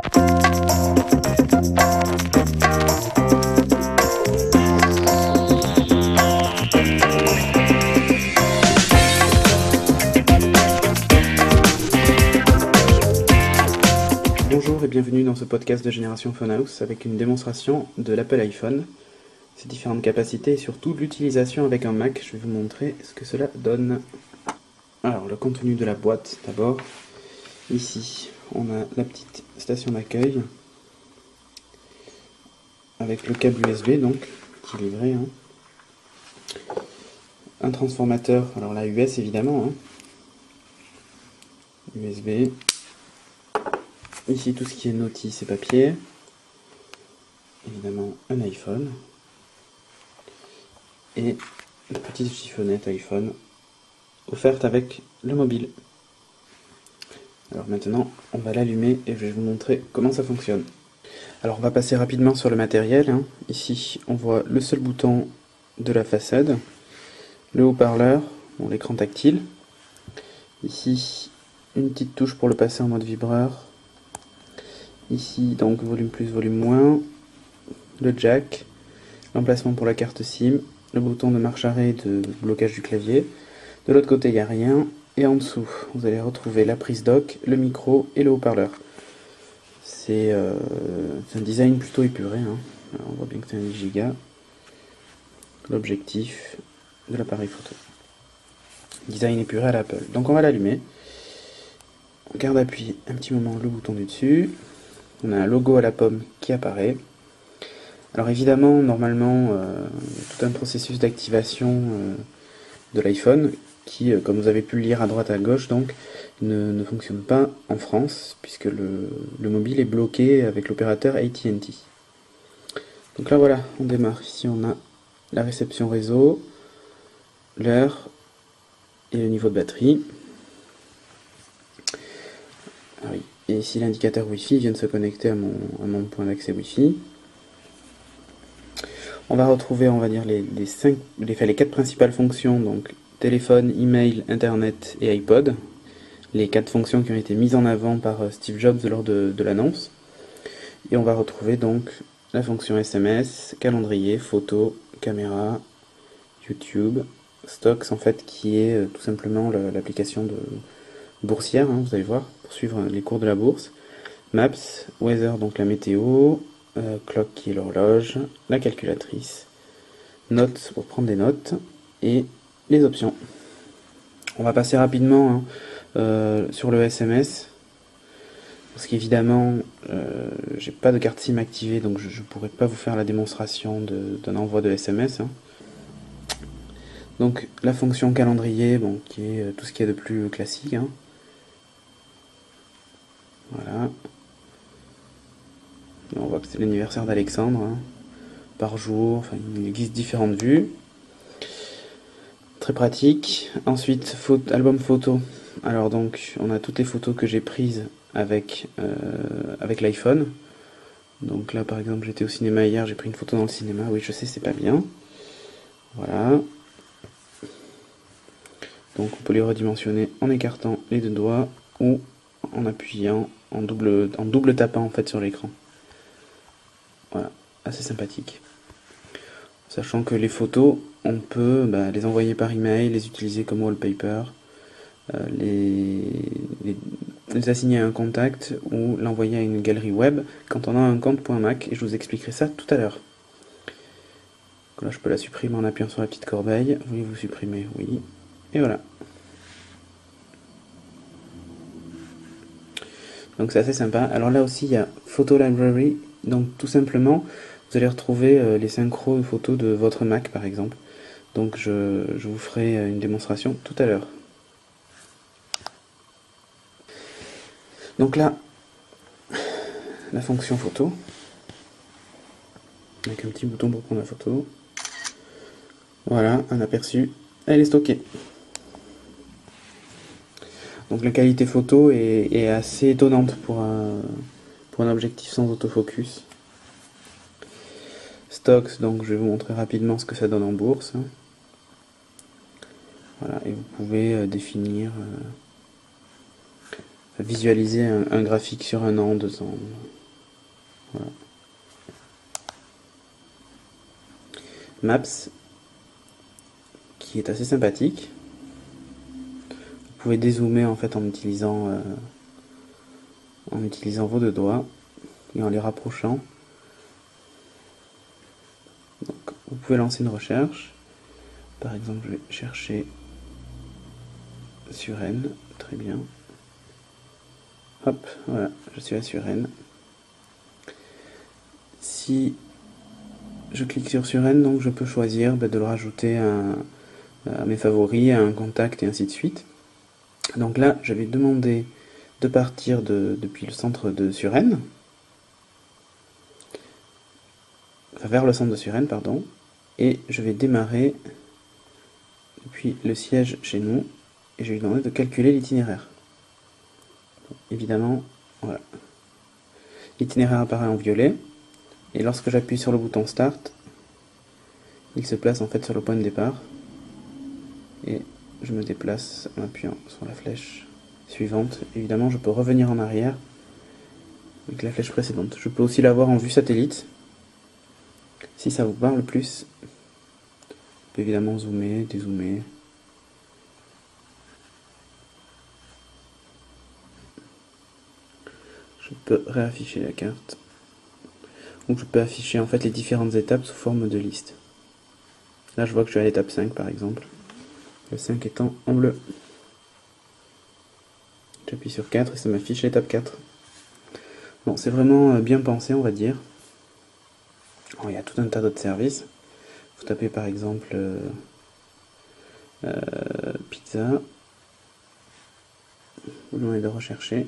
Bonjour et bienvenue dans ce podcast de Génération Phonehouse avec une démonstration de l'Apple iPhone, ses différentes capacités et surtout l'utilisation avec un Mac. Je vais vous montrer ce que cela donne. Alors le contenu de la boîte d'abord. Ici on a la petite station d'accueil avec le câble USB donc qui est livré. Un transformateur, alors la US évidemment, USB. Ici tout ce qui est notice et papier. Évidemment un iPhone. Et une petite chiffonnette iPhone offerte avec le mobile. Alors maintenant on va l'allumer et je vais vous montrer comment ça fonctionne. Alors on va passer rapidement sur le matériel. Ici on voit le seul bouton de la façade, le haut-parleur, l'écran tactile. Ici une petite touche pour le passer en mode vibreur. Ici donc volume plus, volume moins, le jack, l'emplacement pour la carte SIM, le bouton de marche arrêt et de blocage du clavier. De l'autre côté il n'y a rien. Et en dessous vous allez retrouver la prise dock, le micro et le haut-parleur. C'est un design plutôt épuré. Alors, on voit bien que c'est un 10 Go. L'objectif de l'appareil photo. Design épuré à l'Apple. Donc on va l'allumer. On garde appuyé un petit moment le bouton du dessus. On a un logo à la pomme qui apparaît. Alors évidemment, normalement, il y a tout un processus d'activation de l'iPhone qui, comme vous avez pu le lire à droite à gauche, donc ne fonctionne pas en France puisque le mobile est bloqué avec l'opérateur AT&T. Donc là voilà, on démarre. Ici on a la réception réseau, l'heure et le niveau de batterie. Ah oui. Et ici l'indicateur Wi-Fi vient de se connecter à mon point d'accès Wi-Fi. On va retrouver, on va dire, les 4 principales fonctions, donc téléphone, email, internet et iPod. Les 4 fonctions qui ont été mises en avant par Steve Jobs lors de l'annonce. Et on va retrouver donc la fonction SMS, calendrier, photo, caméra, YouTube, Stocks en fait qui est tout simplement l'application boursière, vous allez voir, pour suivre les cours de la bourse. Maps, Weather donc la météo, Clock qui est l'horloge, la calculatrice, Notes pour prendre des notes et les options. On va passer rapidement sur le SMS. Parce qu'évidemment, j'ai pas de carte SIM activée, donc je pourrais pas vous faire la démonstration d'un envoi de SMS. Donc la fonction calendrier, qui est tout ce qu'il y a de plus classique. Voilà. On voit que c'est l'anniversaire d'Alexandre. Par jour, enfin il existe différentes vues. Très pratique. Ensuite, album photo. Alors donc, on a toutes les photos que j'ai prises avec l'iPhone. Donc là par exemple j'étais au cinéma hier, j'ai pris une photo dans le cinéma, oui je sais c'est pas bien. Voilà. Donc on peut les redimensionner en écartant les 2 doigts ou en appuyant, en double tapant en fait sur l'écran. Voilà, assez sympathique. Sachant que les photos, on peut les envoyer par email, les utiliser comme wallpaper, les assigner à un contact ou l'envoyer à une galerie web quand on a un compte .mac, et je vous expliquerai ça tout à l'heure. Là je peux la supprimer en appuyant sur la petite corbeille. Voulez-vous supprimer? Oui. Et voilà. Donc c'est assez sympa. Alors là aussi il y a Photo Library, donc tout simplement vous allez retrouver les synchros de photos de votre Mac par exemple. Donc je vous ferai une démonstration tout à l'heure. Donc là, la fonction photo, avec un petit bouton pour prendre la photo. Voilà, un aperçu, elle est stockée. Donc la qualité photo est assez étonnante pour un objectif sans autofocus. Stocks, donc je vais vous montrer rapidement ce que ça donne en bourse. Voilà, et vous pouvez définir visualiser un graphique sur 1 an, 2 ans. Voilà. Maps, qui est assez sympathique. Vous pouvez dézoomer en fait en utilisant vos deux doigts et en les rapprochant. Donc, vous pouvez lancer une recherche. Par exemple, je vais chercher Suresnes, très bien. Hop, voilà, je suis à Suresnes. Si je clique sur Suresnes, donc je peux choisir de le rajouter à mes favoris, à un contact et ainsi de suite. Donc là, je vais demander de partir depuis le centre de Suresnes, enfin vers le centre de Suresnes, pardon, et je vais démarrer depuis le siège chez nous, et je vais lui demander de calculer l'itinéraire. Évidemment, voilà. L'itinéraire apparaît en violet, et lorsque j'appuie sur le bouton Start, il se place en fait sur le point de départ, et je me déplace en appuyant sur la flèche suivante. Évidemment, je peux revenir en arrière avec la flèche précédente. Je peux aussi l'avoir en vue satellite, si ça vous parle plus. Je peux évidemment zoomer, dézoomer. Je peux réafficher la carte. Donc je peux afficher en fait les différentes étapes sous forme de liste. Là je vois que je suis à l'étape 5 par exemple. Le 5 étant en bleu. J'appuie sur 4 et ça m'affiche l'étape 4. Bon, c'est vraiment bien pensé, on va dire. Alors, il y a tout un tas d'autres services. Vous tapez par exemple pizza. Vous demandez de rechercher.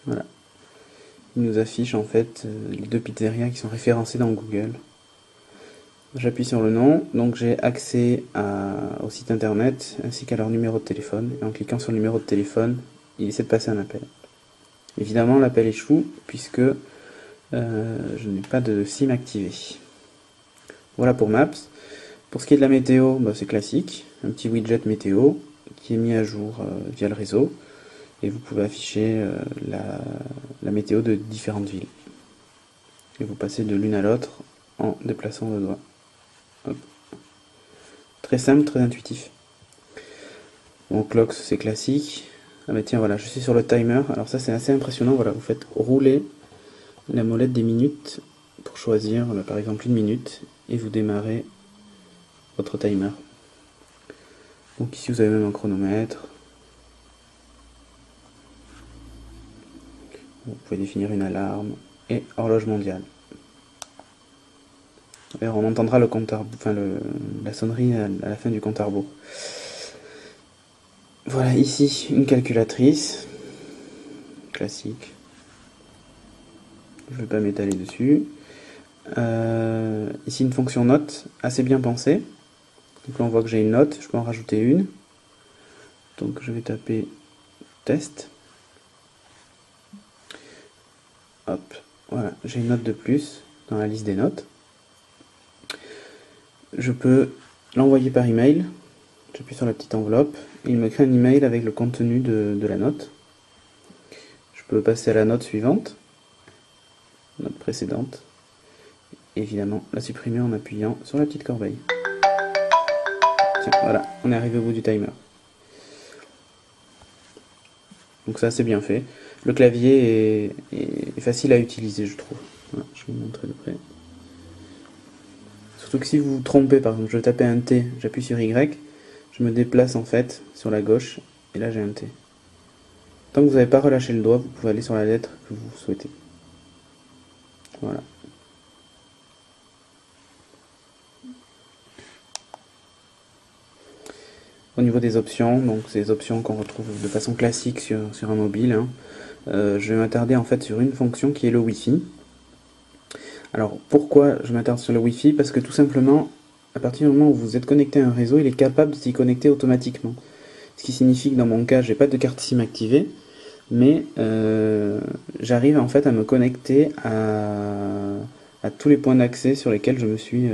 Voilà. Il nous affiche en fait les deux pizzerias qui sont référencées dans Google. J'appuie sur le nom, donc j'ai accès au site internet ainsi qu'à leur numéro de téléphone. Et en cliquant sur le numéro de téléphone, il essaie de passer un appel. Évidemment, l'appel échoue puisque je n'ai pas de SIM activé. Voilà pour Maps. Pour ce qui est de la météo, c'est classique. Un petit widget météo qui est mis à jour via le réseau. Et vous pouvez afficher la météo de différentes villes. Et vous passez de l'une à l'autre en déplaçant le doigt. Hop. Très simple, très intuitif. Bon, clocks, c'est classique. Ah bah tiens, voilà, je suis sur le timer. Alors ça, c'est assez impressionnant. Voilà, vous faites rouler la molette des minutes pour choisir, par exemple, 1 minute. Et vous démarrez votre timer. Donc ici, vous avez même un chronomètre. Vous pouvez définir une alarme et horloge mondiale. D'ailleurs, on entendra le compte à rebours, enfin la sonnerie à la fin du compte à rebours. Voilà, ici une calculatrice classique. Je ne vais pas m'étaler dessus. Ici une fonction note assez bien pensée. Donc là on voit que j'ai une note, je peux en rajouter une. Donc je vais taper test. Hop, voilà, j'ai une note de plus dans la liste des notes. Je peux l'envoyer par email. J'appuie sur la petite enveloppe et il me crée un email avec le contenu de la note. Je peux passer à la note suivante, note précédente. Et évidemment, la supprimer en appuyant sur la petite corbeille. Tiens, voilà, on est arrivé au bout du timer. Donc ça, c'est bien fait. Le clavier est facile à utiliser, je trouve. Voilà, je vais vous montrer de près. Surtout que si vous vous trompez, par exemple, je vais taper un T, j'appuie sur Y, je me déplace en fait sur la gauche, et là j'ai un T. Tant que vous n'avez pas relâché le doigt, vous pouvez aller sur la lettre que vous souhaitez. Voilà. Au niveau des options, donc ces options qu'on retrouve de façon classique sur un mobile, hein, je vais m'attarder en fait sur une fonction qui est le Wi-Fi. Alors pourquoi je m'attarde sur le Wi-Fi? Parce que tout simplement, à partir du moment où vous êtes connecté à un réseau, il est capable de s'y connecter automatiquement. Ce qui signifie que dans mon cas, j'ai pas de carte SIM activée, mais j'arrive en fait à me connecter à tous les points d'accès sur lesquels je me suis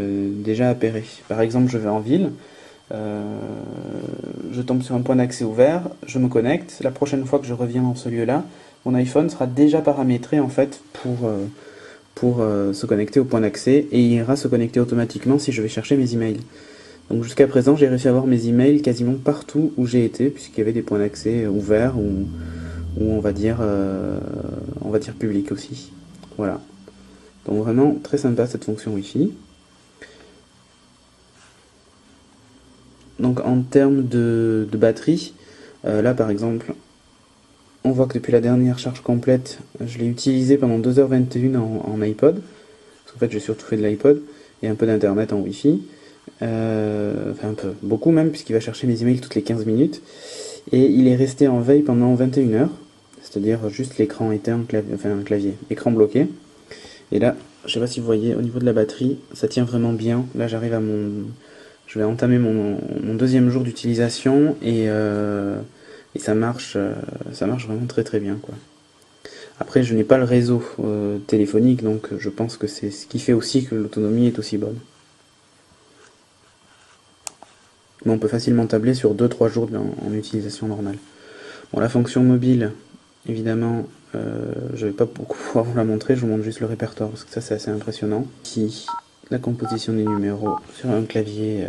déjà appairé. Par exemple, je vais en ville, je tombe sur un point d'accès ouvert, je me connecte. La prochaine fois que je reviens dans ce lieu-là, mon iPhone sera déjà paramétré en fait pour se connecter au point d'accès et il ira se connecter automatiquement si je vais chercher mes emails. Donc jusqu'à présent, j'ai réussi à avoir mes emails quasiment partout où j'ai été, puisqu'il y avait des points d'accès ouverts ou on va dire publics aussi. Voilà. Donc vraiment très sympa cette fonction Wi-Fi. Donc en termes de batterie, là par exemple, on voit que depuis la dernière charge complète, je l'ai utilisé pendant 2h21 en iPod. Parce qu'en fait j'ai surtout fait de l'iPod et un peu d'internet en Wi-Fi. Enfin un peu, beaucoup même, puisqu'il va chercher mes emails toutes les 15 minutes. Et il est resté en veille pendant 21 heures, c'est-à-dire juste l'écran éteint, enfin un clavier, écran bloqué. Et là, je sais pas si vous voyez, au niveau de la batterie, ça tient vraiment bien. Là, je vais entamer mon deuxième jour d'utilisation et ça marche vraiment très très bien, quoi. Après, je n'ai pas le réseau téléphonique, donc je pense que c'est ce qui fait aussi que l'autonomie est aussi bonne. Mais on peut facilement tabler sur 2-3 jours en utilisation normale. Bon, la fonction mobile, évidemment, je vais pas beaucoup pouvoir vous la montrer, je vous montre juste le répertoire parce que ça c'est assez impressionnant. Ici, la composition des numéros sur un clavier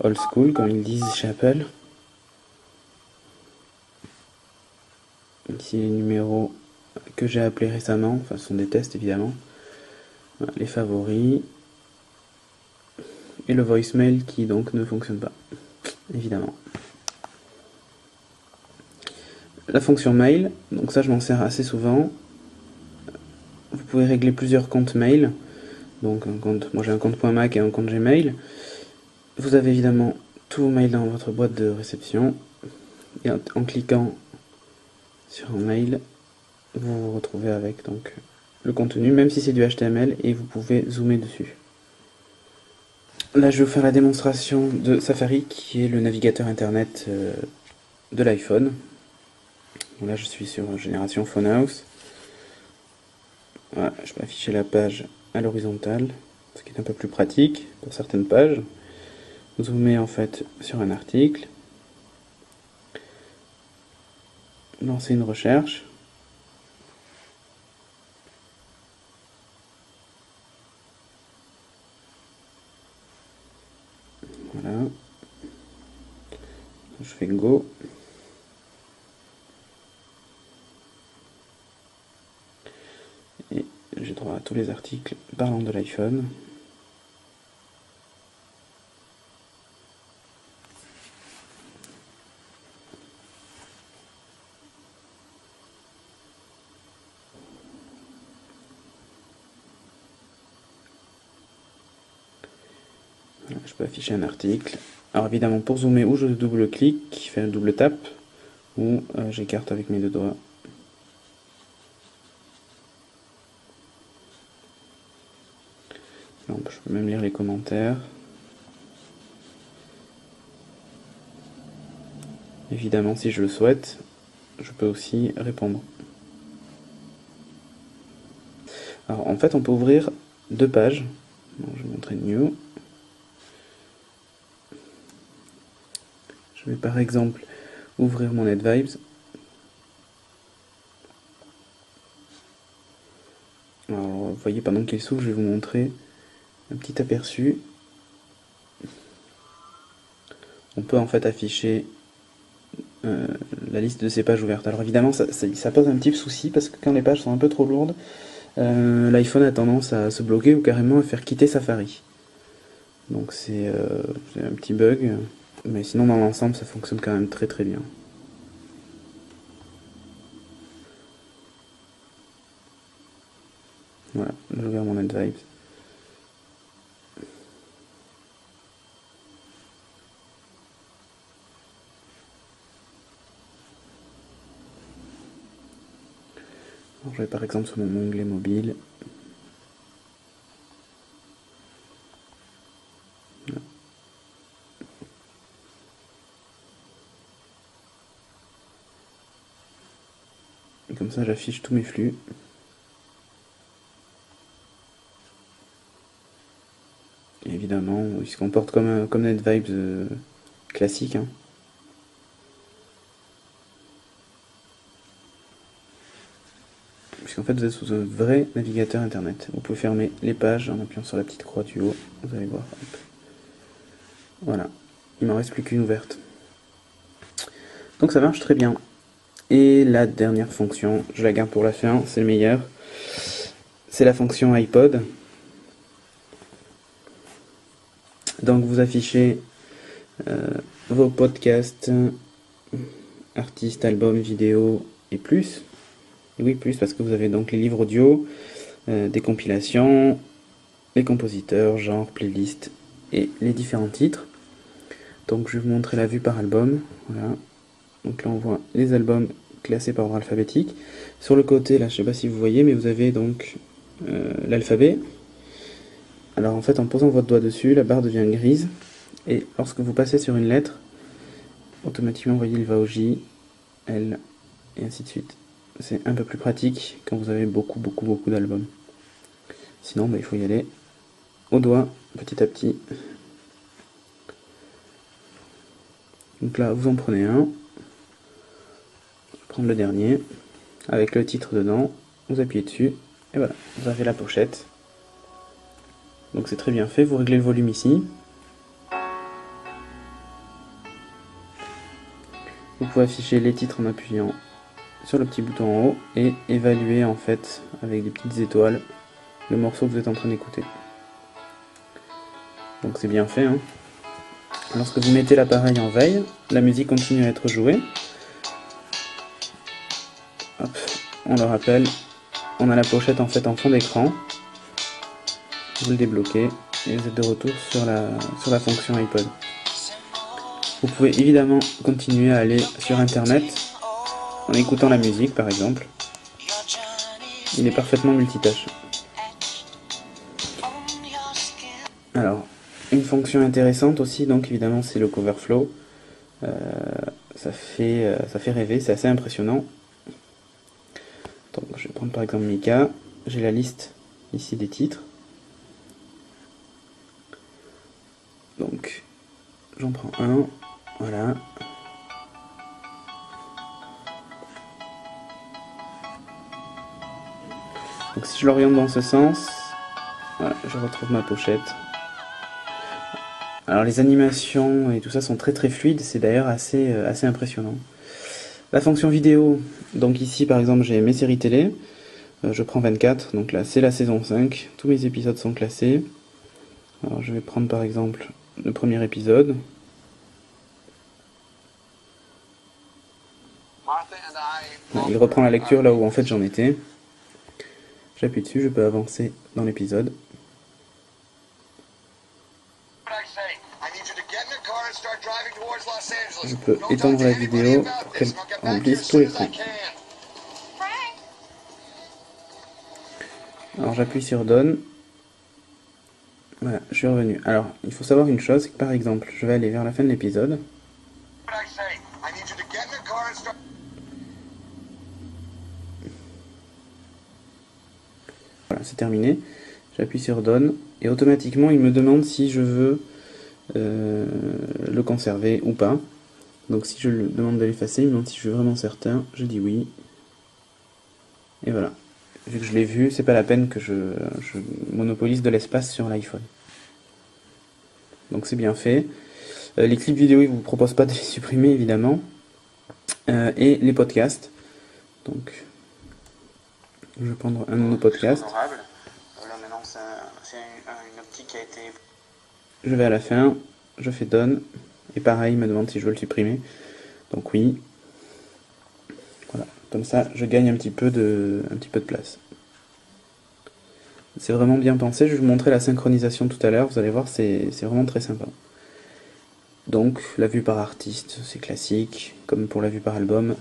old school, comme ils disent chez Apple. Ici les numéros que j'ai appelés récemment, enfin ce sont des tests évidemment. Voilà, les favoris. Et le voicemail qui donc ne fonctionne pas, évidemment. La fonction mail, donc ça je m'en sers assez souvent. Vous pouvez régler plusieurs comptes mail. Donc un compte, moi j'ai un compte .mac et un compte Gmail. Vous avez évidemment tous vos mails dans votre boîte de réception. Et en cliquant sur un mail, vous vous retrouvez avec donc le contenu, même si c'est du HTML, et vous pouvez zoomer dessus. Là, je vais vous faire la démonstration de Safari, qui est le navigateur internet de l'iPhone. Là, je suis sur génération Phonehouse. Voilà, je peux afficher la page à l'horizontale, ce qui est un peu plus pratique pour certaines pages. Zoomer en fait sur un article. Lancer une recherche. Voilà. Je fais Go. Et j'ai droit à tous les articles parlant de l'iPhone. Voilà, je peux afficher un article. Alors évidemment, pour zoomer, ou je double-clique, fais un double tap, ou j'écarte avec mes deux doigts. Non, je peux même lire les commentaires. Évidemment, si je le souhaite, je peux aussi répondre. Alors en fait, on peut ouvrir deux pages. Bon, je vais montrer New. Je vais par exemple ouvrir mon NetVibes. Alors, vous voyez, pendant qu'il s'ouvre, je vais vous montrer un petit aperçu. On peut en fait afficher la liste de ces pages ouvertes. Alors évidemment, ça pose un petit souci parce que quand les pages sont un peu trop lourdes, l'iPhone a tendance à se bloquer ou carrément à faire quitter Safari. Donc c'est un petit bug, mais sinon dans l'ensemble ça fonctionne quand même très très bien. Voilà, j'ai ouvert mon NetVibes. Alors, je vais par exemple sur mon onglet mobile. Voilà. Et comme ça j'affiche tous mes flux. il se comporte comme NetVibes classique, hein. Puisqu'en fait vous êtes sous un vrai navigateur internet. Vous pouvez fermer les pages en appuyant sur la petite croix du haut, vous allez voir. Hop. Voilà, il m'en reste plus qu'une ouverte. Donc ça marche très bien. Et la dernière fonction, je la garde pour la fin, c'est le meilleur. C'est la fonction iPod. Donc vous affichez vos podcasts, artistes, albums, vidéos et plus. Et oui, plus parce que vous avez donc les livres audio, des compilations, les compositeurs, genre, playlists et les différents titres. Donc je vais vous montrer la vue par album. Voilà. Donc là on voit les albums classés par ordre alphabétique. Sur le côté, là je sais pas si vous voyez, mais vous avez donc l'alphabet. Alors en fait en posant votre doigt dessus, la barre devient grise. Et lorsque vous passez sur une lettre, automatiquement vous voyez il va au J, L et ainsi de suite. C'est un peu plus pratique quand vous avez beaucoup d'albums. Sinon il faut y aller au doigt petit à petit. Donc là vous en prenez un. Je vais prendre le dernier avec le titre dedans. Vous appuyez dessus et voilà, vous avez la pochette. Donc c'est très bien fait. Vous réglez le volume ici. Vous pouvez afficher les titres en appuyant sur le petit bouton en haut et évaluer en fait avec des petites étoiles le morceau que vous êtes en train d'écouter. Donc c'est bien fait, hein. Lorsque vous mettez l'appareil en veille, la musique continue à être jouée. Hop, on le rappelle, on a la pochette en fait en fond d'écran. Vous le débloquez et vous êtes de retour sur la fonction iPod. Vous pouvez évidemment continuer à aller sur internet en écoutant la musique par exemple. Il est parfaitement multitâche. Alors, une fonction intéressante aussi, donc évidemment c'est le coverflow. Ça fait rêver, c'est assez impressionnant. Donc je vais prendre par exemple Mika, j'ai la liste ici des titres. Donc j'en prends un, voilà. Donc si je l'oriente dans ce sens, voilà, je retrouve ma pochette. Alors les animations et tout ça sont très fluides, c'est d'ailleurs assez impressionnant. La fonction vidéo, donc ici par exemple j'ai mes séries télé, je prends 24, donc là c'est la saison 5, tous mes épisodes sont classés. Alors je vais prendre par exemple le premier épisode. Il reprend la lecture là où en fait j'en étais. J'appuie dessus, je peux avancer dans l'épisode. Je peux étendre la vidéo pour qu'elle remplisse tout l'écran. Alors j'appuie sur Done. Voilà, je suis revenu. Alors, il faut savoir une chose, c'est que par exemple, je vais aller vers la fin de l'épisode. Voilà, c'est terminé. J'appuie sur Done et automatiquement il me demande si je veux le conserver ou pas. Donc si je lui demande de l'effacer, il me demande si je suis vraiment certain, je dis oui. Et voilà. Vu que je l'ai vu, c'est pas la peine que je monopolise de l'espace sur l'iPhone. Donc c'est bien fait. Les clips vidéo, ils vous proposent pas de les supprimer évidemment. Et les podcasts. Donc je vais prendre un de nos podcasts. Là maintenant c'est une optique qui a été... Je vais à la fin, je fais Done. Et pareil, il me demande si je veux le supprimer. Donc oui. Voilà, comme ça je gagne un petit peu de place. C'est vraiment bien pensé, je vais vous montrer la synchronisation tout à l'heure, vous allez voir, c'est vraiment très sympa. Donc, la vue par artiste, c'est classique, comme pour la vue par album.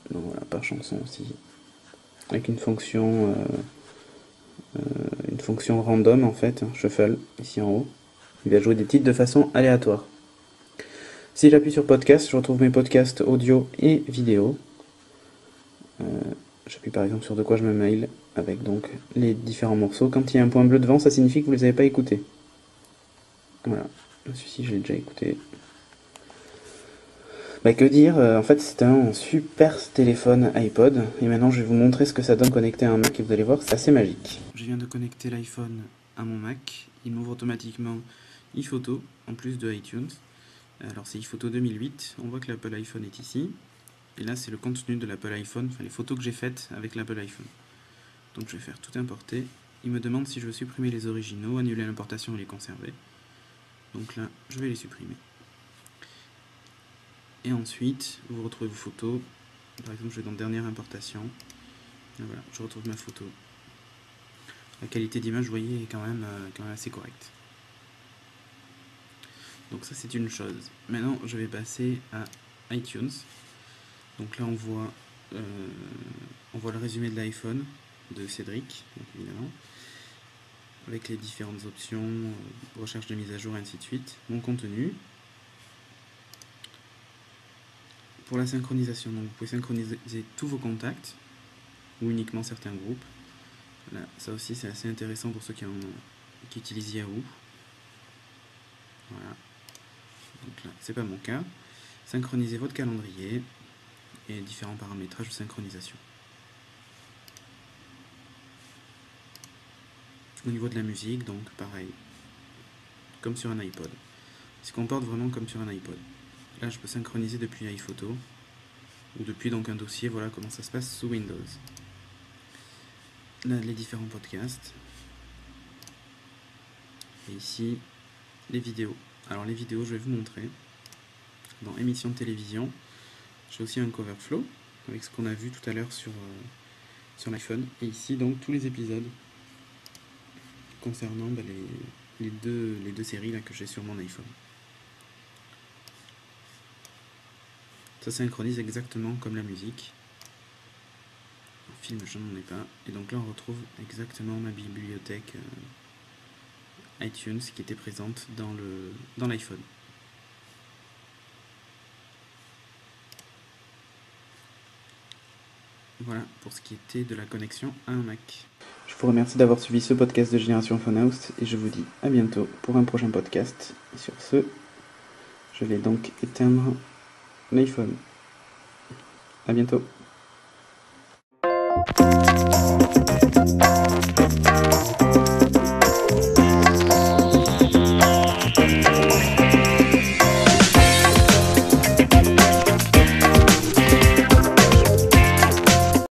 Donc voilà, par chanson aussi. Avec une fonction random en fait, shuffle, ici en haut. Il va jouer des titres de façon aléatoire. Si j'appuie sur podcast, je retrouve mes podcasts audio et vidéo. j'appuie par exemple sur de quoi je me mail, avec donc les différents morceaux. Quand il y a un point bleu devant, ça signifie que vous ne les avez pas écoutés. Voilà, celui-ci je l'ai déjà écouté. Bah que dire, en fait c'est un super téléphone iPod, et maintenant je vais vous montrer ce que ça donne connecté à un Mac, et vous allez voir, c'est assez magique. Je viens de connecter l'iPhone à mon Mac, il m'ouvre automatiquement iPhoto, en plus de iTunes. Alors c'est iPhoto 2008, on voit que l'Apple iPhone est ici, et là c'est le contenu de l'Apple iPhone, enfin les photos que j'ai faites avec l'Apple iPhone. Donc je vais faire tout importer, il me demande si je veux supprimer les originaux, annuler l'importation et les conserver. Donc là je vais les supprimer. Et ensuite, vous retrouvez vos photos. Par exemple, je vais dans dernière importation. Et voilà, je retrouve ma photo. La qualité d'image, vous voyez, est quand même assez correcte. Donc ça, c'est une chose. Maintenant, je vais passer à iTunes. Donc là, on voit le résumé de l'iPhone de Cédric, donc évidemment, avec les différentes options, recherche de mise à jour, et ainsi de suite. Mon contenu. Pour la synchronisation, donc vous pouvez synchroniser tous vos contacts ou uniquement certains groupes. Là, ça aussi c'est assez intéressant pour ceux qui utilisent Yahoo. Voilà. Donc là, c'est pas mon cas. Synchronisez votre calendrier et différents paramétrages de synchronisation. Au niveau de la musique, donc pareil, comme sur un iPod. Il se comporte vraiment comme sur un iPod. Là, je peux synchroniser depuis iPhoto ou depuis donc un dossier. Voilà comment ça se passe sous Windows. Là, les différents podcasts. Et ici, les vidéos. Alors les vidéos, je vais vous montrer. Dans émission de télévision, j'ai aussi un cover flow avec ce qu'on a vu tout à l'heure sur l'iPhone. Et ici, donc, tous les épisodes concernant les deux séries là, que j'ai sur mon iPhone. Ça synchronise exactement comme la musique. En film, je n'en ai pas. Et donc là, on retrouve exactement ma bibliothèque iTunes qui était présente dans l'iPhone. Voilà pour ce qui était de la connexion à un Mac. Je vous remercie d'avoir suivi ce podcast de Génération Phonehouse et je vous dis à bientôt pour un prochain podcast. Et sur ce, je vais donc éteindre l'iPhone. À bientôt.